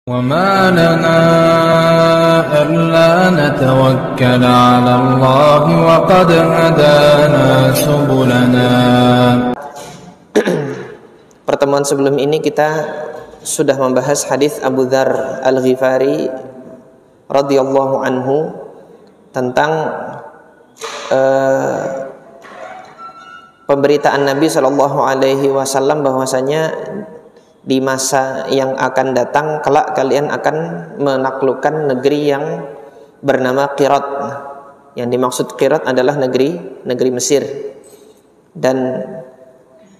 وما لنا ألا نتوكل على الله وقد هدانا سبلنا. Pertemuan sebelum ini kita sudah membahas hadis Abu Dzar Al-Ghifari radhiyallahu anhu tentang pemberitaan Nabi sallallahu alaihi wasallam bahwasanya di masa yang akan datang kelak kalian akan menaklukkan negeri yang bernama Qirat. Yang dimaksud Qirat adalah negeri Mesir. Dan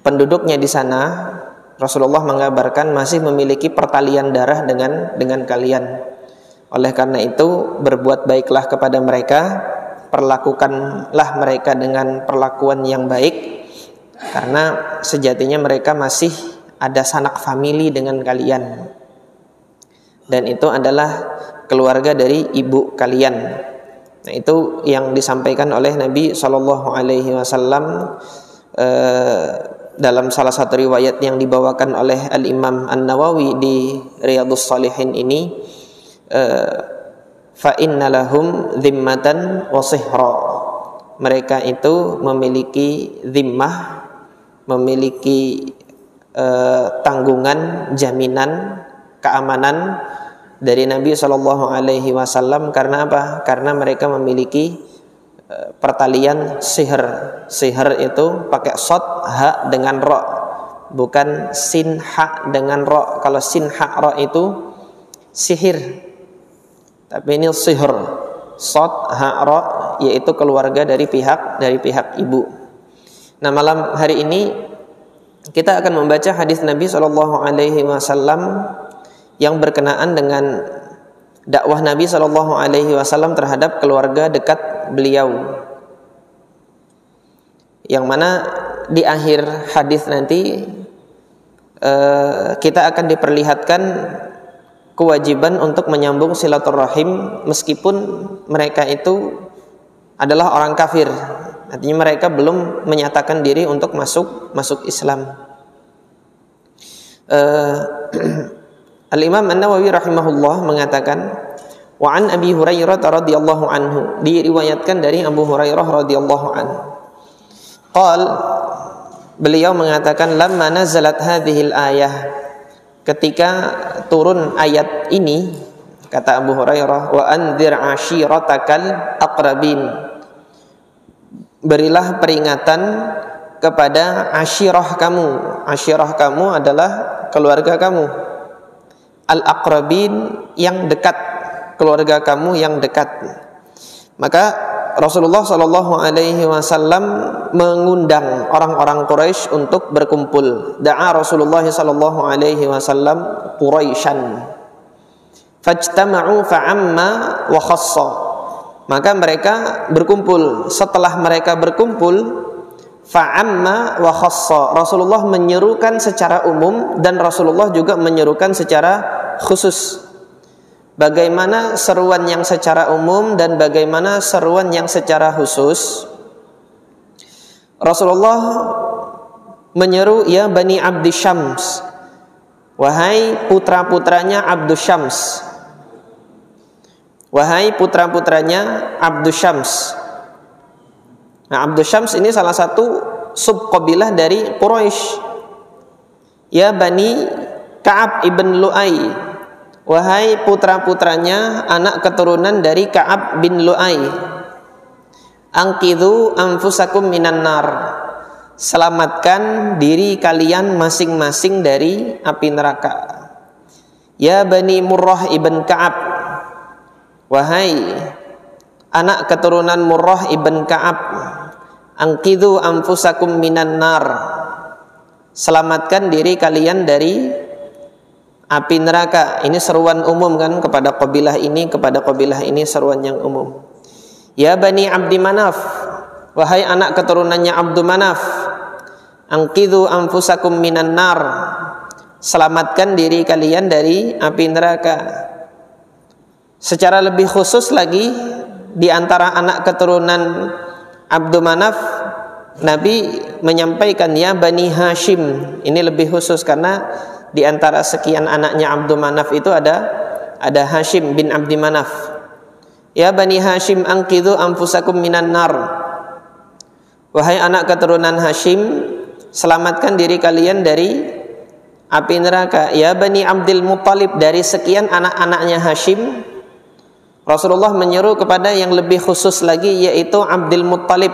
penduduknya di sana Rasulullah mengabarkan masih memiliki pertalian darah dengan kalian. Oleh karena itu berbuat baiklah kepada mereka, perlakukanlah mereka dengan perlakuan yang baik, karena sejatinya mereka masih ada sanak famili dengan kalian, dan itu adalah keluarga dari ibu kalian. Nah, itu yang disampaikan oleh Nabi Shallallahu Alaihi Wasallam dalam salah satu riwayat yang dibawakan oleh Al Imam An Nawawi di Riyadhus Shalihin ini, fa inna lahum dhimmatan wa sihra. Mereka itu memiliki dhimmah, memiliki tanggungan, jaminan, keamanan dari Nabi Shallallahu Alaihi Wasallam. Karena apa? Karena mereka memiliki pertalian sihir. Sihir itu pakai sod, ha dengan ro, bukan sin ha dengan ro. Kalau sin ha ro itu sihir, tapi ini sihir, sod ha ro, yaitu keluarga dari pihak ibu. Nah, malam hari ini kita akan membaca hadis Nabi Shallallahu Alaihi Wasallam yang berkenaan dengan dakwah Nabi Shallallahu Alaihi Wasallam terhadap keluarga dekat beliau, yang mana di akhir hadis nanti kita akan diperlihatkan kewajiban untuk menyambung silaturahim meskipun mereka itu adalah orang kafir. Artinya mereka belum menyatakan diri untuk masuk Islam. Al-Imam An-Nawawi rahimahullah mengatakan, wa an Abi Hurairah radhiyallahu anhu, diriwayatkan dari Abu Hurairah radhiyallahu anhu. Beliau mengatakan, lamma nazalat hadhil ayah, ketika turun ayat ini, kata Abu Hurairah, wa anzir ashiratakal aqrabin, berilah peringatan kepada ashirah kamu. Ashirah kamu adalah keluarga kamu. Al-aqrabin, yang dekat, keluarga kamu yang dekat. Maka Rasulullah Shallallahu Alaihi Wasallam mengundang orang-orang Quraisy untuk berkumpul. Da'a Rasulullah Shallallahu Alaihi Wasallam Quraisyan, fajtama'u fa'amma wa khassa. Maka mereka berkumpul. Setelah mereka berkumpul, fa'amma wa khassa, Rasulullah menyerukan secara umum dan Rasulullah juga menyerukan secara khusus. Bagaimana seruan yang secara umum dan bagaimana seruan yang secara khusus? Rasulullah menyeru, ya Bani Abdi Syams, wahai putra-putranya Abdu Syams, wahai putra-putranya Abdu Syams. Nah, Abdu Syams ini salah satu subqabilah dari Quraisy. Ya Bani Ka'ab ibn Lu'ay, wahai putra-putranya, anak keturunan dari Ka'ab bin Lu'ay, angqidhu anfusakum minan nar, selamatkan diri kalian masing-masing dari api neraka. Ya Bani Murrah ibn Ka'ab, wahai anak keturunan Murrah ibn Ka'ab, angqidhu anfusakum minan nar, selamatkan diri kalian dari api neraka. Ini seruan umum kan, kepada kabilah ini seruan yang umum. Ya Bani Abdi Manaf, wahai anak keturunannya Abdu Manaf, angqidhu anfusakum minan nar, selamatkan diri kalian dari api neraka. Secara lebih khusus lagi, di antara anak keturunan Abdu Manaf, Nabi menyampaikan ya Bani Hashim. Ini lebih khusus karena Di antara sekian anaknya Abdul Manaf itu ada Hashim bin Abdi Manaf. Ya Bani Hashim anqidhu anfusakum minan nar. Wahai anak keturunan Hashim, selamatkan diri kalian dari api neraka. Ya Bani Abdul Muttalib, dari sekian anak-anaknya Hashim, Rasulullah menyeru kepada yang lebih khusus lagi, yaitu Abdul Muttalib,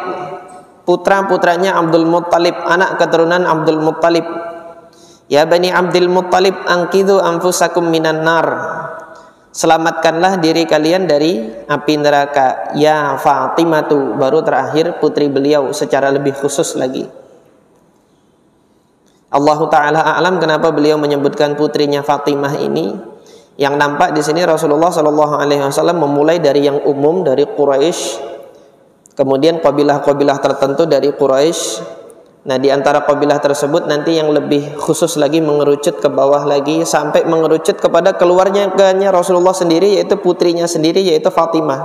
putra-putranya Abdul Muttalib, anak keturunan Abdul Muttalib. Ya Bani Abdul Muttalib anqidhu anfusakum minan nar. Selamatkanlah diri kalian dari api neraka. Ya Fatimatu, baru terakhir putri beliau secara lebih khusus lagi. Allah Ta'ala a'lam kenapa beliau menyebutkan putrinya Fatimah ini. Yang nampak di sini Rasulullah SAW memulai dari yang umum, dari Quraisy, kemudian kabilah-kabilah tertentu dari Quraisy. Nah, di antara kabilah tersebut nanti yang lebih khusus lagi mengerucut ke bawah lagi sampai mengerucut kepada keluarnya Rasulullah sendiri, yaitu putrinya sendiri, yaitu Fatimah.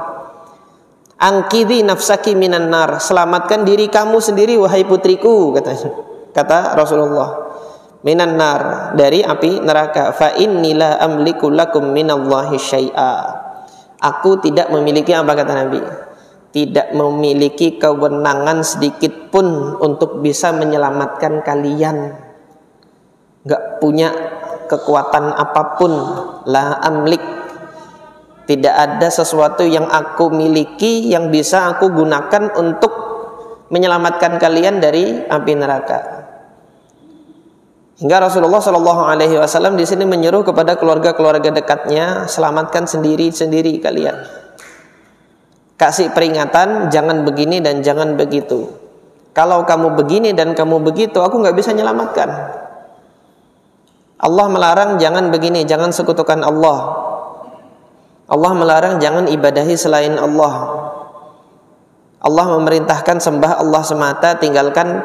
Angkidhi nafsaki minan nar, selamatkan diri kamu sendiri wahai putriku, kata Rasulullah. Minan nar, dari api neraka. Fa inni la amliku lakum minallahi syai'a. Aku tidak memiliki, apa kata Nabi? Tidak memiliki kewenangan sedikit pun untuk bisa menyelamatkan kalian. Gak punya kekuatan apapun. La amlik, tidak ada sesuatu yang aku miliki yang bisa aku gunakan untuk menyelamatkan kalian dari api neraka. Hingga Rasulullah SAW di sini menyuruh kepada keluarga-keluarga dekatnya, selamatkan sendiri-sendiri kalian. Kasih peringatan, jangan begini dan jangan begitu. Kalau kamu begini dan kamu begitu, aku nggak bisa menyelamatkan. Allah melarang jangan begini, jangan sekutukan Allah. Allah melarang jangan ibadahi selain Allah. Allah memerintahkan sembah Allah semata, tinggalkan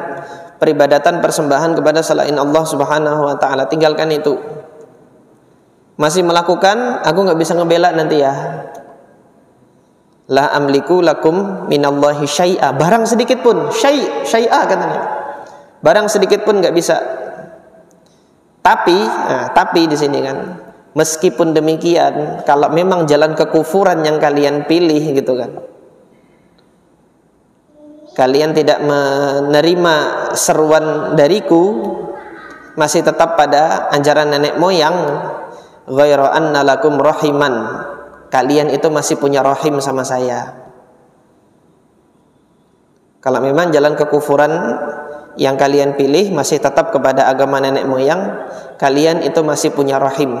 peribadatan persembahan kepada selain Allah Subhanahu wa ta'ala. Tinggalkan itu. Masih melakukan, aku nggak bisa ngebela nanti ya. La amliku lakum minallahi syai'a, barang sedikit pun, syai'a katanya, barang sedikit pun nggak bisa. Tapi di sini kan, meskipun demikian, kalau memang jalan kekufuran yang kalian pilih gitu kan, kalian tidak menerima seruan dariku, masih tetap pada ajaran nenek moyang, ghaira anna lakum rahiman, kalian itu masih punya rahim sama saya. Kalau memang jalan kekufuran yang kalian pilih masih tetap kepada agama nenek moyang, kalian itu masih punya rahim.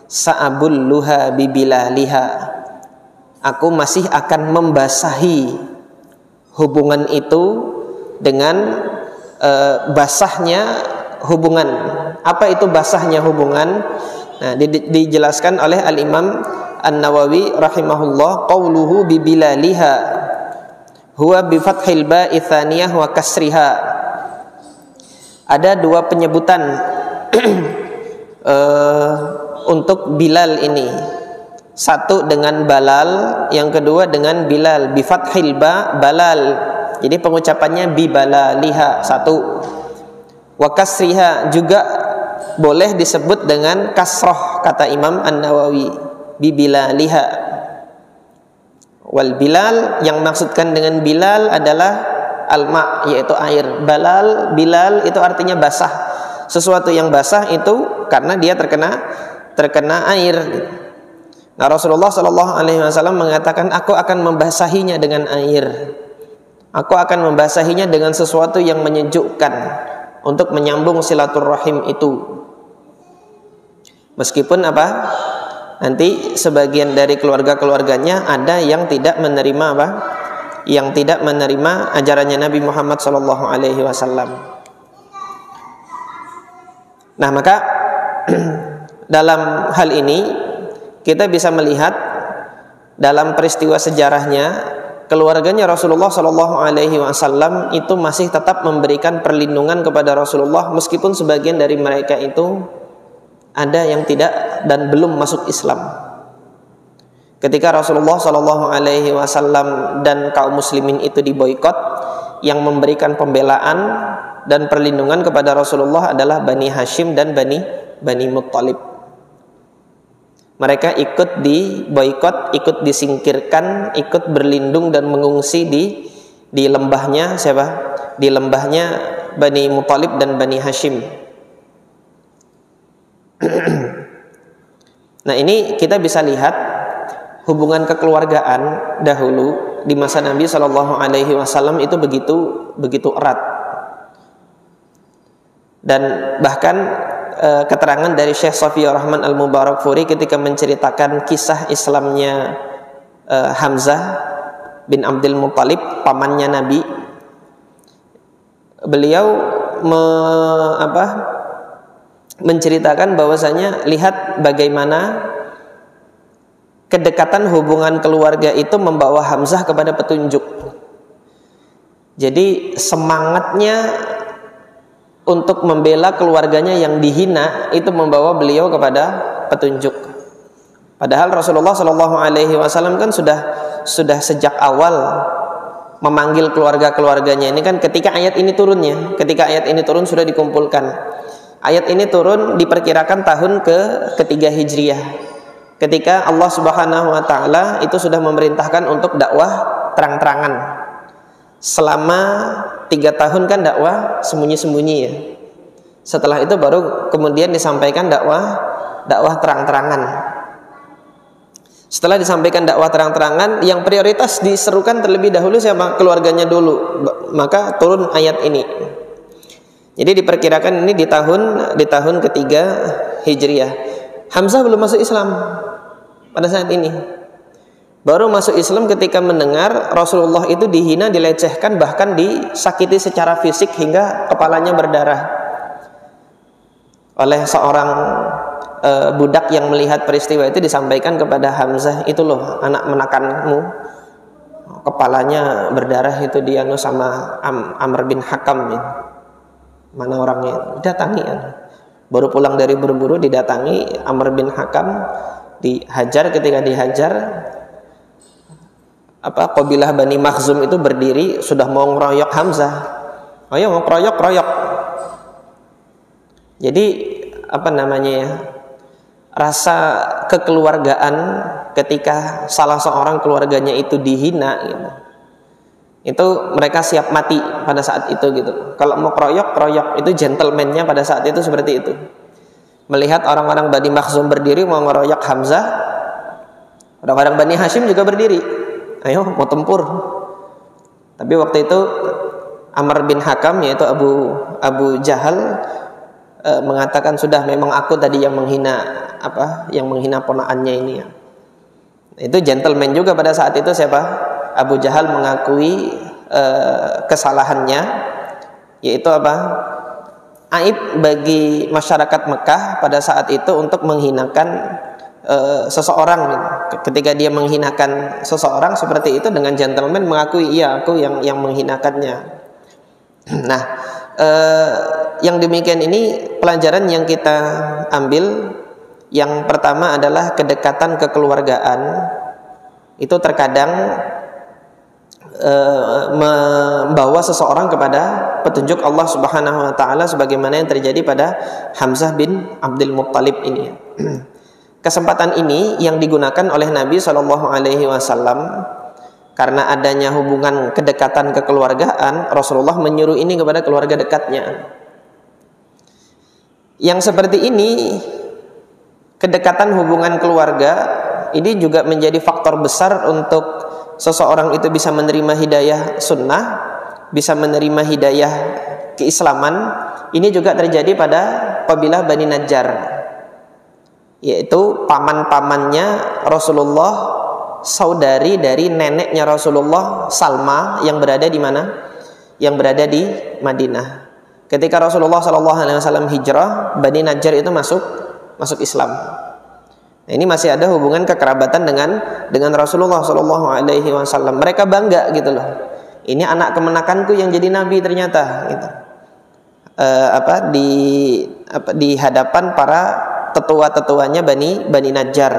Sa'abulluha bibilaliha, aku masih akan membasahi hubungan itu dengan basahnya hubungan. Apa itu basahnya hubungan? Nah, dijelaskan oleh Al-Imam An-Nawawi rahimahullah, qauluhu bibilaliha huwa bifathil ba'i tsaniyah wa kasriha. Ada dua penyebutan untuk Bilal ini. Satu dengan Balal, yang kedua dengan Bilal, bifathil ba, Balal. Jadi pengucapannya bibalaliha, satu. Wa kasriha, juga boleh disebut dengan kasroh, kata Imam An-Nawawi, bibilaliha. Wal bilal, yang maksudkan dengan Bilal adalah al-ma', yaitu air. Bilal itu artinya basah. Sesuatu yang basah itu karena dia terkena air. Nah, Rasulullah SAW mengatakan, aku akan membasahinya dengan air. Aku akan membasahinya dengan sesuatu yang menyejukkan untuk menyambung silaturrahim itu. Meskipun apa? Nanti sebagian dari keluarga-keluarganya ada yang tidak menerima apa? Yang tidak menerima ajarannya Nabi Muhammad SAW. Nah, maka dalam hal ini kita bisa melihat dalam peristiwa sejarahnya, keluarganya Rasulullah SAW itu masih tetap memberikan perlindungan kepada Rasulullah, meskipun sebagian dari mereka itu ada yang tidak dan belum masuk Islam. Ketika Rasulullah SAW dan kaum muslimin itu diboikot, yang memberikan pembelaan dan perlindungan kepada Rasulullah adalah Bani Hashim dan Bani Bani Muttalib. Mereka ikut diboikot, ikut disingkirkan, ikut berlindung dan mengungsi di lembahnya siapa? Di lembahnya Bani Muttalib dan Bani Hashim. Nah, ini kita bisa lihat hubungan kekeluargaan dahulu di masa Nabi Shallallahu Alaihi Wasallam itu begitu erat. Dan bahkan keterangan dari Syekh Shafiyur Rahman Al-Mubarakfuri ketika menceritakan kisah Islamnya Hamzah bin Abdul Muttalib, pamannya Nabi, beliau menceritakan bahwasanya lihat bagaimana kedekatan hubungan keluarga itu membawa Hamzah kepada petunjuk. Jadi semangatnya untuk membela keluarganya yang dihina itu membawa beliau kepada petunjuk. Padahal Rasulullah Shallallahu Alaihi Wasallam kan sudah sejak awal memanggil keluarga-keluarganya. Ini kan ketika ayat ini turunnya, ketika ayat ini turun sudah dikumpulkan. Ayat ini turun diperkirakan tahun ketiga Hijriah. Ketika Allah Subhanahu Wa Taala itu sudah memerintahkan untuk dakwah terang-terangan. Selama 3 tahun kan dakwah sembunyi-sembunyi ya. Setelah itu baru kemudian disampaikan dakwah terang-terangan. Setelah disampaikan dakwah terang-terangan, yang prioritas diserukan terlebih dahulu siapa? Keluarganya dulu. Maka turun ayat ini. Jadi diperkirakan ini di tahun ketiga Hijriah. Hamzah belum masuk Islam pada saat ini. Baru masuk Islam ketika mendengar Rasulullah itu dihina, dilecehkan, bahkan disakiti secara fisik hingga kepalanya berdarah oleh seorang budak yang melihat peristiwa itu. Disampaikan kepada Hamzah, itu loh anak menakanmu, kepalanya berdarah, itu dianu sama Amr bin Hakam. Mana orangnya? Datangi. Baru pulang dari berburu didatangi Amr bin Hakam, dihajar. Ketika dihajar, kabilah Bani Makhzum itu berdiri sudah mau ngeroyok Hamzah. Ayo mau keroyok. Jadi rasa kekeluargaan ketika salah seorang keluarganya itu dihina gitu. Itu mereka siap mati pada saat itu gitu. Kalau mau keroyok, itu gentleman-nya pada saat itu seperti itu. Melihat orang-orang Bani Makhzum berdiri mau ngeroyok Hamzah, orang-orang Bani Hashim juga berdiri. Ayo mau tempur. Tapi waktu itu Amr bin Hakam, yaitu Abu Jahal, mengatakan, sudah, memang aku tadi yang menghina ponakannya ini ya. Itu gentleman juga pada saat itu siapa? Abu Jahal mengakui kesalahannya, yaitu aib bagi masyarakat Mekah pada saat itu untuk menghinakan seseorang. Ketika dia menghinakan seseorang seperti itu dengan gentleman mengakui, iya aku yang menghinakannya. Nah, yang demikian ini pelajaran yang kita ambil. Yang pertama adalah kedekatan kekeluargaan itu terkadang membawa seseorang kepada petunjuk Allah Subhanahu Wa Taala, sebagaimana yang terjadi pada Hamzah bin Abdul Muttalib ini. Kesempatan ini yang digunakan oleh Nabi Shallallahu Alaihi Wasallam karena adanya hubungan kedekatan kekeluargaan. Rasulullah menyuruh ini kepada keluarga dekatnya. Yang seperti ini, kedekatan hubungan keluarga ini juga menjadi faktor besar untuk seseorang itu bisa menerima hidayah sunnah, bisa menerima hidayah keislaman. Ini juga terjadi pada kabilah Bani Najjar, yaitu paman-pamannya Rasulullah, saudari dari neneknya Rasulullah, Salma, yang berada di mana? Yang berada di Madinah. Ketika Rasulullah SAW hijrah, Bani Najjar itu masuk Islam. Nah, ini masih ada hubungan kekerabatan dengan Rasulullah SAW. Mereka bangga gitu loh. Ini anak kemenakanku yang jadi nabi ternyata gitu. Di hadapan para tetua-tetuanya Bani Najjar.